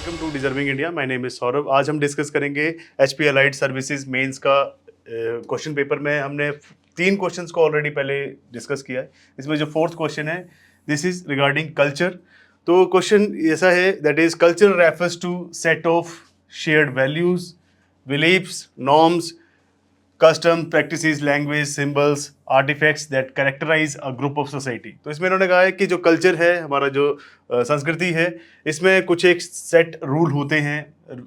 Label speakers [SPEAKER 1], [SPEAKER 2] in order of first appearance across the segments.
[SPEAKER 1] Welcome to deserving India. My name is Saurabh. आज हम discuss करेंगे एचपी अलाइड सर्विसेज मेंस का क्वेश्चन पेपर में हमने 3 क्वेश्चंस को ऑलरेडी पहले डिस्कस किया है। इसमें जो 4th क्वेश्चन है दिस इज रिगार्डिंग कल्चर। तो क्वेश्चन ऐसा है that is culture refers to set of shared values, beliefs, norms, custom, practices, language, symbols, artefacts that characterise a group of society. तो इसमें इन्होंने कहा है कि जो कल्चर है, हमारा जो संस्कृति है, इसमें कुछ एक सेट रूल होते हैं,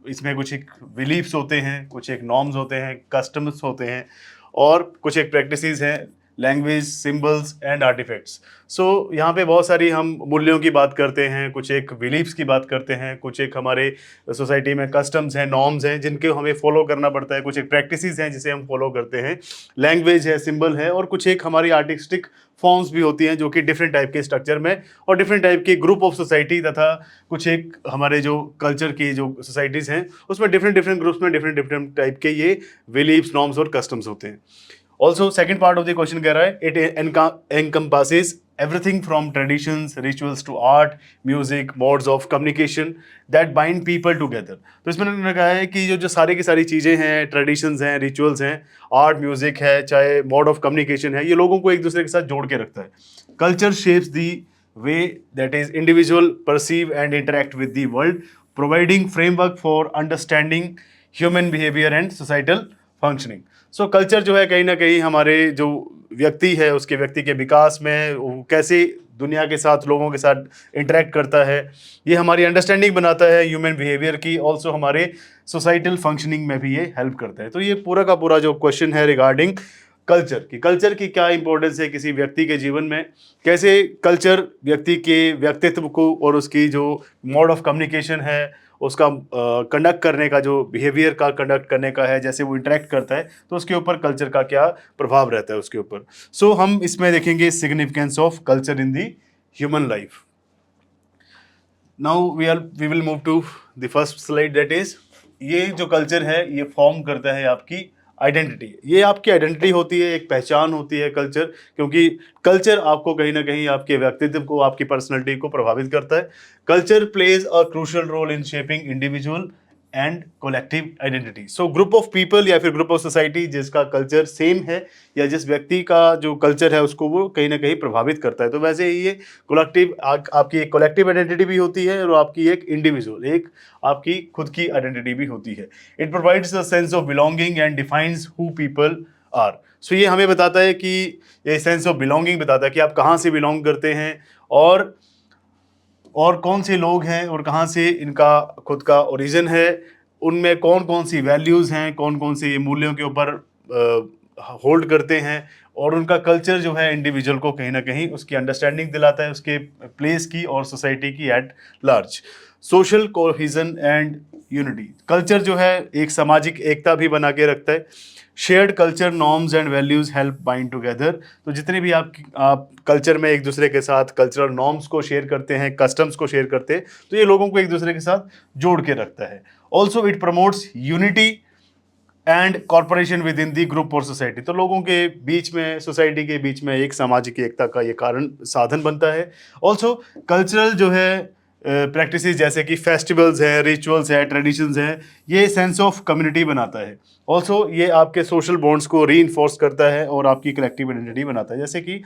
[SPEAKER 1] इसमें कुछ एक बिलीफ्स होते हैं, कुछ एक नॉर्म्स होते हैं, कस्टम्स होते हैं और कुछ एक प्रैक्टिसेस हैं, लैंग्वेज, सिंबल्स एंड आर्टिफैक्ट्स। सो यहाँ पे बहुत सारी हम मूल्यों की बात करते हैं, कुछ एक बिलीफ्स की बात करते हैं, कुछ एक हमारे सोसाइटी में कस्टम्स हैं, नॉर्म्स हैं जिनके हमें फॉलो करना पड़ता है, कुछ एक प्रैक्टिसेस हैं जिसे हम फॉलो करते हैं, लैंग्वेज है, सिंबल है और कुछ एक हमारी आर्टिस्टिक फॉर्म्स भी होती हैं जो कि डिफरेंट टाइप के स्ट्रक्चर में और डिफरेंट टाइप के ग्रुप ऑफ सोसाइटी तथा कुछ एक हमारे जो कल्चर की जो सोसाइटीज़ हैं उसमें डिफरेंट डिफरेंट ग्रुप्स में डिफरेंट डिफरेंट टाइप के ये बिलीव्स, नॉर्म्स और कस्टम्स होते हैं। Also second part of the question कह रहा है it encompasses everything from traditions, rituals to art, music, modes of communication that bind people together। तो इसमें उन्होंने कहा है कि जो सारी की सारी चीज़ें हैं, ट्रेडिशंस हैं, रिचुअल्स हैं, आर्ट, म्यूजिक है, चाहे मोड ऑफ कम्युनिकेशन है, ये लोगों को एक दूसरे के साथ जोड़ के रखता है। Culture shapes the way that is individual perceive and interact with the world, providing framework for understanding human behaviour and societal functioning. So culture जो है कहीं ना कहीं हमारे जो व्यक्ति है उसके व्यक्ति के विकास में वो कैसे दुनिया के साथ, लोगों के साथ इंटरेक्ट करता है, ये हमारी अंडरस्टैंडिंग बनाता है ह्यूमन बिहेवियर की, ऑल्सो हमारे सोसाइटल फंक्शनिंग में भी ये हेल्प करता है। तो ये पूरा का पूरा जो क्वेश्चन है रिगार्डिंग कल्चर की क्या इंपॉर्टेंस है किसी व्यक्ति के जीवन में, कैसे कल्चर व्यक्ति के व्यक्तित्व को और उसकी जो मोड ऑफ कम्युनिकेशन है, उसका कंडक्ट करने का, जो बिहेवियर का कंडक्ट करने का है, जैसे वो इंटरेक्ट करता है, तो उसके ऊपर कल्चर का क्या प्रभाव रहता है उसके ऊपर। सो हम इसमें देखेंगे significance of culture in the human life. Now we will move to the first slide that is ये जो कल्चर है ये फॉर्म करता है आपकी आइडेंटिटी। ये आपकी आइडेंटिटी होती है, एक पहचान होती है कल्चर, क्योंकि कल्चर आपको कहीं ना कहीं आपके व्यक्तित्व को, आपकी पर्सनैलिटी को प्रभावित करता है। Culture plays a crucial role in shaping individual and collective identity. So group of people या फिर ग्रुप ऑफ सोसाइटी जिसका कल्चर सेम है या जिस व्यक्ति का जो कल्चर है उसको वो कहीं ना कहीं प्रभावित करता है। तो वैसे ही ये कोलेक्टिव आपकी एक कोलेक्टिव आइडेंटिटी भी होती है और आपकी एक इंडिविजुअल, एक आपकी खुद की आइडेंटिटी भी होती है। It provides a sense of belonging and defines who people are. So ये हमें बताता है कि ये सेंस ऑफ बिलोंगिंग बताता है कि आप कहाँ से बिलोंग करते हैं और कौन से लोग हैं और कहाँ से इनका खुद का ओरिजिन है, उनमें कौन कौन सी वैल्यूज़ हैं, कौन कौन से मूल्यों के ऊपर होल्ड करते हैं, और उनका कल्चर जो है इंडिविजुअल को कहीं ना कहीं उसकी अंडरस्टैंडिंग दिलाता है उसके प्लेस की और सोसाइटी की at large. Social cohesion and unity, culture जो है एक सामाजिक एकता भी बना के रखता है। Shared culture norms and values help bind together. तो जितने भी आप कल्चर में एक दूसरे के साथ कल्चरल नॉर्म्स को शेयर करते हैं, कस्टम्स को शेयर करते हैं, तो ये लोगों को एक दूसरे के साथ जोड़ के रखता है। Also it promotes unity and corporation with in the group और सोसाइटी। तो लोगों के बीच में, सोसाइटी के बीच में एक सामाजिक एकता का ये कारण साधन बनता है। ऑल्सो कल्चरल जो है प्रैक्टिसेस जैसे कि फेस्टिवल्स हैं, रिचुअल्स हैं, ट्रेडिशंस हैं, ये सेंस ऑफ कम्युनिटी बनाता है। ऑल्सो ये आपके सोशल बॉन्ड्स को री करता है और आपकी कलेक्टिव आइडेंटिटी बनाता है। जैसे कि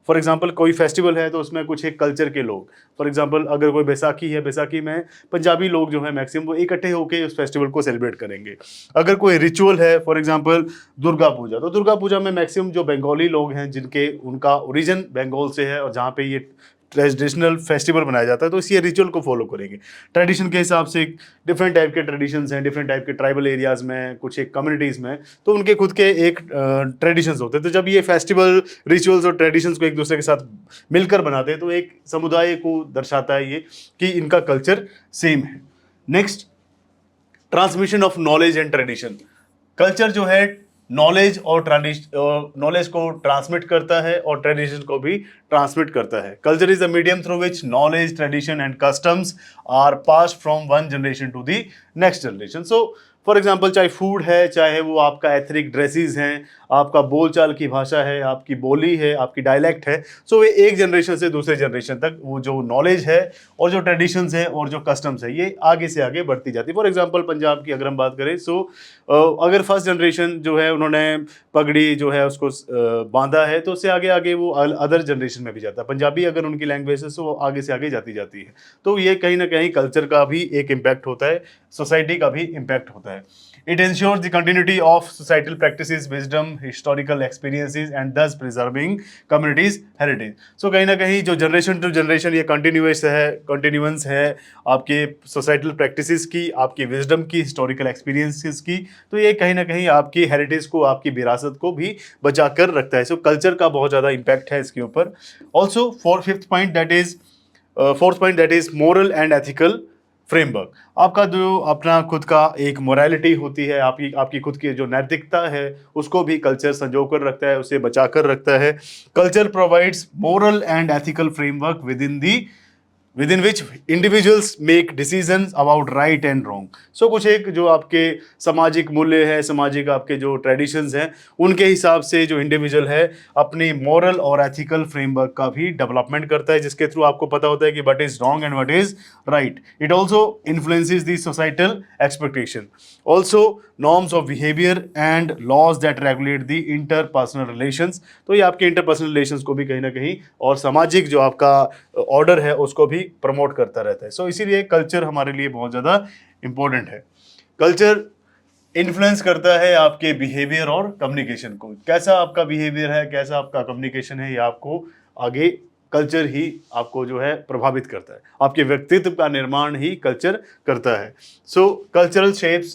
[SPEAKER 1] फॉर एग्जांपल कोई फेस्टिवल है तो उसमें कुछ एक कल्चर के लोग, फॉर एग्जांपल अगर कोई बैसाखी है, बैसाखी में पंजाबी लोग जो है मैक्सिमम वो इकट्ठे होकर उस फेस्टिवल को सेलिब्रेट करेंगे। अगर कोई रिचुअल है, फॉर एग्जांपल दुर्गा पूजा, तो दुर्गा पूजा में मैक्सिमम जो बंगाली लोग हैं जिनके उनका ओरिजिन बंगाल से है और जहाँ पे ये ट्रेडिशनल फेस्टिवल बनाया जाता है, तो इसी रिचुअल को फॉलो करेंगे। ट्रेडिशन के हिसाब से डिफरेंट टाइप के ट्रेडिशंस हैं, डिफरेंट टाइप के ट्राइबल एरियाज़ में, कुछ एक कम्युनिटीज़ में, तो उनके खुद के एक ट्रेडिशंस होते हैं। तो जब ये फेस्टिवल, रिचुअल्स और ट्रेडिशंस को एक दूसरे के साथ मिलकर बनाते हैं तो एक समुदाय को दर्शाता है ये कि इनका कल्चर सेम है। Next, transmission of knowledge and tradition. Culture जो है नॉलेज नॉलेज को ट्रांसमिट करता है और ट्रेडिशन को भी ट्रांसमिट करता है। Culture is the medium through which knowledge, tradition and customs are passed from one generation to the next generation. So for example चाहे फूड है, चाहे वो आपका एथनिक ड्रेसेस हैं, आपका बोलचाल की भाषा है, आपकी बोली है, आपकी डायलेक्ट है, सो ये एक जनरेशन से दूसरे जनरेशन तक वो जो नॉलेज है और जो ट्रेडिशंस है और जो कस्टम्स है ये आगे से आगे बढ़ती जाती है। फॉर एग्जांपल पंजाब की अगर हम बात करें, सो अगर फर्स्ट जनरेशन जो है उन्होंने पगड़ी जो है उसको बांधा है, तो उससे आगे आगे वो अदर जनरेशन में भी जाता है। पंजाबी अगर उनकी लैंग्वेज है, सो वो आगे से आगे जाती जाती है। तो ये कहीं ना कहीं कल्चर का भी एक इम्पैक्ट होता है, सोसाइटी का भी इम्पैक्ट होता है। It ensures the continuity of societal practices, wisdom, historical experiences, and thus preserving communities' heritage. So कहीं ना कहीं जो जनरेशन टू जनरेशन ये कंटिन्यूएंस है आपके सोसाइटल प्रैक्टिसेस की, आपकी विजडम की, हिस्टोरिकल एक्सपीरियंसेस की, तो ये कहीं ना कहीं आपकी हेरिटेज को, आपकी विरासत को भी बचा कर रखता है। सो कल्चर का बहुत ज़्यादा इम्पैक्ट है इसके ऊपर। Also fourth point that is moral and ethical framework. आपका जो अपना खुद का एक मोरालिटी होती है, आपकी खुद की जो नैतिकता है, उसको भी कल्चर संजो कर रखता है, उसे बचा कर रखता है। Culture provides moral and ethical framework within which individuals make decisions about right and wrong. So कुछ एक जो आपके सामाजिक मूल्य है, सामाजिक आपके जो ट्रेडिशंस हैं, उनके हिसाब से जो इंडिविजुअल है अपनी मॉरल और एथिकल फ्रेमवर्क का भी डेवलपमेंट करता है, जिसके थ्रू आपको पता होता है कि what is wrong and what is right. It also influences the societal expectation, also norms of behaviour and laws that regulate the interpersonal relations. तो ये आपके इंटरपर्सनल रिलेशंस को भी कहीं ना कहीं और सामाजिक जो आपका ऑर्डर है उसको भी प्रमोट करता रहता है। सो इसीलिए कल्चर हमारे लिए बहुत ज़्यादा इंपॉर्टेंट है। कल्चर इन्फ्लुएंस करता है आपके बिहेवियर और कम्युनिकेशन को। कैसा आपका बिहेवियर है, कैसा आपका कम्युनिकेशन है, ये आपको आगे कल्चर ही आपको जो है प्रभावित करता है। आपके व्यक्तित्व का निर्माण ही कल्चर करता है। सो cultural shapes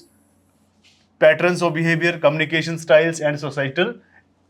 [SPEAKER 1] patterns of behaviour, communication styles and societal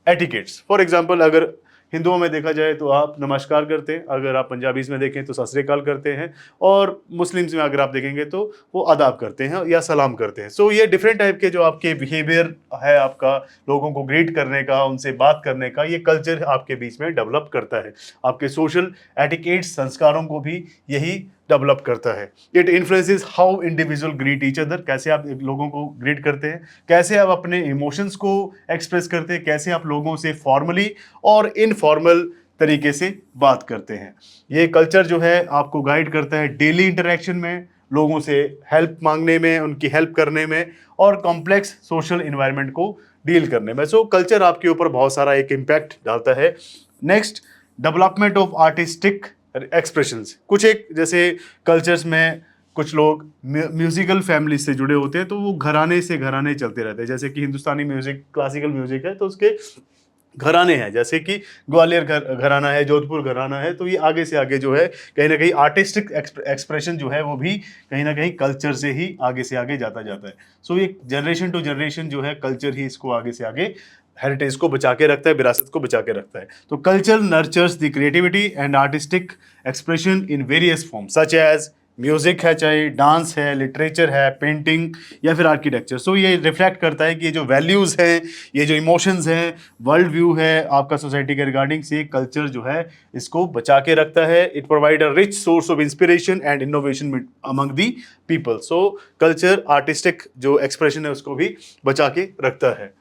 [SPEAKER 1] etiquettes. For example अगर हिंदुओं में देखा जाए तो आप नमस्कार करते हैं, अगर आप पंजाबीज में देखें तो सत श्री अकाल करते हैं, और मुस्लिम्स में अगर आप देखेंगे तो वो आदाब करते हैं या सलाम करते हैं। सो ये डिफरेंट टाइप के जो आपके बिहेवियर है आपका, लोगों को ग्रीट करने का, उनसे बात करने का, ये कल्चर आपके बीच में डेवलप करता है। आपके सोशल एटिकेट्स, संस्कारों को भी यही डेवलप करता है। It influences how individual greet each other, कैसे आप लोगों को ग्रीट करते हैं, कैसे आप अपने इमोशंस को एक्सप्रेस करते हैं, कैसे आप लोगों से फॉर्मली और इनफॉर्मल तरीके से बात करते हैं। ये कल्चर जो है आपको गाइड करता है डेली इंटरेक्शन में, लोगों से हेल्प मांगने में, उनकी हेल्प करने में, और कॉम्प्लेक्स सोशल इन्वायरमेंट को डील करने में। सो कल्चर आपके ऊपर बहुत सारा एक इम्पैक्ट डालता है। Next, development of artistic expressions. कुछ एक जैसे कल्चर्स में कुछ लोग म्यूजिकल फैमिली से जुड़े होते हैं, तो वो घराने से घराने चलते रहते हैं। जैसे कि हिंदुस्तानी म्यूजिक क्लासिकल म्यूजिक है तो उसके घराने हैं, जैसे कि ग्वालियर घराना है, जोधपुर घराना है, तो ये आगे से आगे जो है कहीं ना कहीं आर्टिस्टिक एक्सप्रेशन जो है वो भी कहीं ना कहीं कल्चर से ही आगे से आगे जाता है। सो ये जनरेशन टू जनरेशन जो है कल्चर ही इसको आगे से आगे हेरिटेज को बचा के रखता है, विरासत को बचा के रखता है। तो culture nurtures the creativity and artistic expression in various form such as music है, चाहे डांस है, लिटरेचर है, पेंटिंग या फिर आर्किटेक्चर। सो ये रिफ्लेक्ट करता है कि ये जो वैल्यूज़ हैं, ये जो इमोशंस हैं, वर्ल्ड व्यू है आपका सोसाइटी के रिगार्डिंग, से कल्चर जो है इसको बचा के रखता है। It provide a rich source of inspiration and innovation among the people. So culture artistic जो एक्सप्रेशन है उसको भी बचा के रखता है।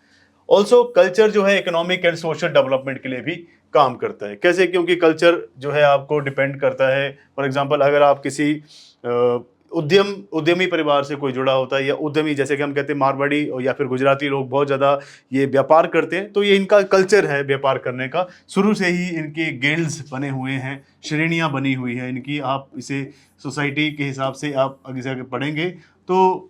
[SPEAKER 1] ऑल्सो कल्चर जो है इकोनॉमिक एंड सोशल डेवलपमेंट के लिए भी काम करता है। कैसे? क्योंकि कल्चर जो है आपको डिपेंड करता है। फॉर एग्जांपल अगर आप किसी उद्यमी परिवार से कोई जुड़ा होता है, या उद्यमी जैसे कि हम कहते हैं मारवाड़ी या फिर गुजराती लोग बहुत ज़्यादा ये व्यापार करते हैं, तो ये इनका कल्चर है व्यापार करने का। शुरू से ही इनके गिल्ड्स बने हुए हैं, श्रेणियाँ बनी हुई हैं इनकी। आप इसे सोसाइटी के हिसाब से आप आगे से आगे पढ़ेंगे तो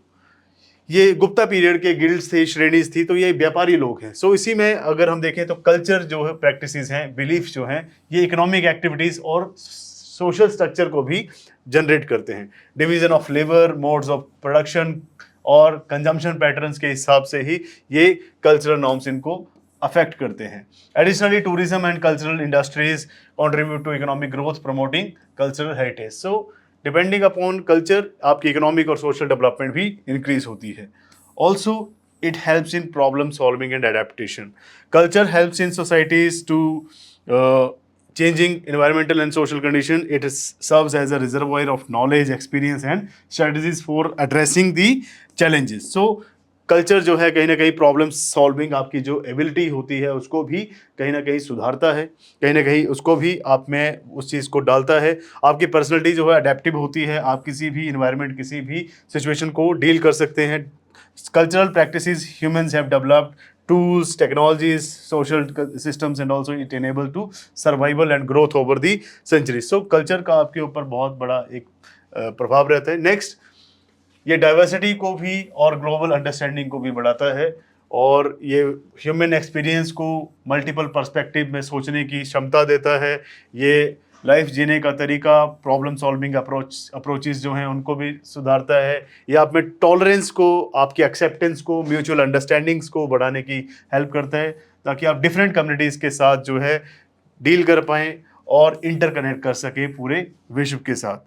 [SPEAKER 1] ये गुप्ता पीरियड के गिल्ड्स थे, श्रेणीज थी, तो ये व्यापारी लोग हैं। सो इसी में अगर हम देखें तो कल्चर जो है, प्रैक्टिसेस हैं, बिलीफ्स जो हैं, ये इकोनॉमिक एक्टिविटीज़ और सोशल स्ट्रक्चर को भी जनरेट करते हैं। Division of labour, modes of production और कंजम्पशन पैटर्न्स के हिसाब से ही ये कल्चरल नॉर्म्स इनको अफेक्ट करते हैं। Additionally tourism and cultural industries contribute to economic growth promoting cultural heritage. So depending upon culture आपकी इकोनॉमिक और सोशल डेवलपमेंट भी इंक्रीज होती है। Also it helps in problem solving and adaptation. Culture helps in societies to changing environmental and social condition. It serves as a reservoir of knowledge, experience and strategies for addressing the challenges. So culture जो है कहीं ना कहीं problem solving आपकी जो ability होती है उसको भी कहीं ना कहीं सुधारता है, कहीं ना कहीं उसको भी आप में उस चीज़ को डालता है। आपकी पर्सनैलिटी जो है अडेप्टिव होती है, आप किसी भी इन्वायरमेंट किसी भी सिचुएशन को डील कर सकते हैं। Cultural practices humans have developed tools, technologies, social systems and also it enable to survival and growth over the centuries. So culture का आपके ऊपर बहुत बड़ा एक प्रभाव रहता है। नेक्स्ट, ये डाइवर्सिटी को भी और ग्लोबल अंडरस्टैंडिंग को भी बढ़ाता है और ये ह्यूमन एक्सपीरियंस को मल्टीपल पर्सपेक्टिव में सोचने की क्षमता देता है। ये लाइफ जीने का तरीका, प्रॉब्लम सॉल्विंग अप्रोचेस जो हैं उनको भी सुधारता है। ये आप में टॉलरेंस को, आपकी एक्सेप्टेंस को, म्यूचुअल अंडरस्टैंडिंग्स को बढ़ाने की हेल्प करता है ताकि आप डिफरेंट कम्युनिटीज़ के साथ जो है डील कर पाएँ और इंटरकनेक्ट कर सकें पूरे विश्व के साथ।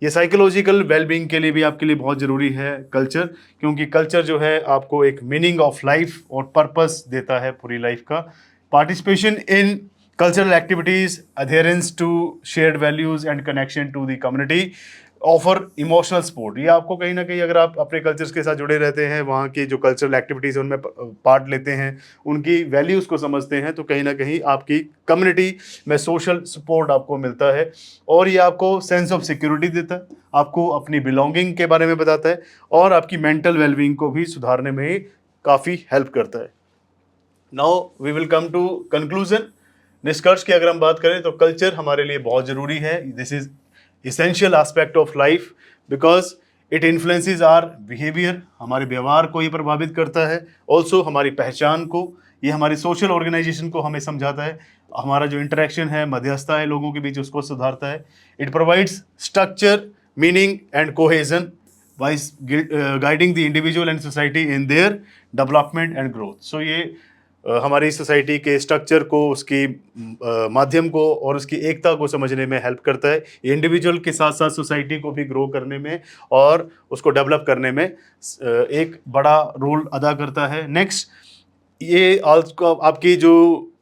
[SPEAKER 1] ये साइकोलॉजिकल वेलबींग के लिए भी आपके लिए बहुत ज़रूरी है कल्चर, क्योंकि कल्चर जो है आपको एक मीनिंग ऑफ लाइफ और पर्पस देता है पूरी लाइफ का। Participation in cultural activities, adherence to shared values and connection to the community, offer emotional support। ये आपको कहीं ना कहीं, अगर आप अपने कल्चर्स के साथ जुड़े रहते हैं, वहाँ की जो कल्चरल एक्टिविटीज़ उनमें पार्ट लेते हैं, उनकी वैल्यूज़ को समझते हैं, तो कहीं ना कहीं आपकी कम्युनिटी में सोशल सपोर्ट आपको मिलता है और ये आपको सेंस ऑफ सिक्योरिटी देता है, आपको अपनी बिलोंगिंग के बारे में बताता है और आपकी मेंटल वेलबींग को भी सुधारने में काफ़ी हेल्प करता है। Now we will come to conclusion. निष्कर्ष की अगर हम बात करें तो कल्चर हमारे लिए बहुत ज़रूरी है। This is essential aspect of life because it influences our behaviour, हमारे व्यवहार को ये प्रभावित करता है। ऑल्सो हमारी पहचान को, ये हमारी सोशल ऑर्गेनाइजेशन को हमें समझाता है, हमारा जो इंटरेक्शन है, मध्यस्थता है लोगों के बीच, उसको सुधारता है। It provides structure, meaning and cohesion by guiding the individual and society in their development and growth. So ये हमारी सोसाइटी के स्ट्रक्चर को, उसकी माध्यम को और उसकी एकता को समझने में हेल्प करता है। ये इंडिविजुअल के साथ साथ सोसाइटी को भी ग्रो करने में और उसको डेवलप करने में एक बड़ा रोल अदा करता है। नेक्स्ट, ये आपकी जो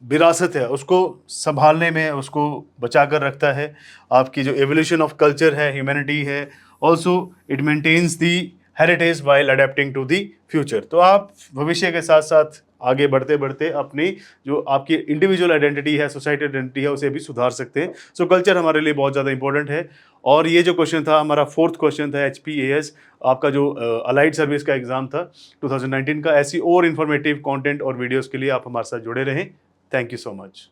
[SPEAKER 1] विरासत है उसको संभालने में, उसको बचा कर रखता है। आपकी जो एवोल्यूशन ऑफ कल्चर है, ह्यूमैनिटी है, also it maintains the heritage while adapting to the future. तो आप भविष्य के साथ साथ आगे बढ़ते बढ़ते अपनी जो आपकी इंडिविजुअल आइडेंटिटी है, सोसाइटी आइडेंटिटी है, उसे भी सुधार सकते हैं। सो कल्चर हमारे लिए बहुत ज़्यादा इंपॉर्टेंट है। और ये जो क्वेश्चन था हमारा फोर्थ क्वेश्चन था HPAS, आपका जो अलाइड सर्विस का एग्जाम था 2019 का। ऐसी और इन्फॉर्मेटिव कंटेंट और वीडियोस के लिए आप हमारे साथ जुड़े रहें। Thank you so much.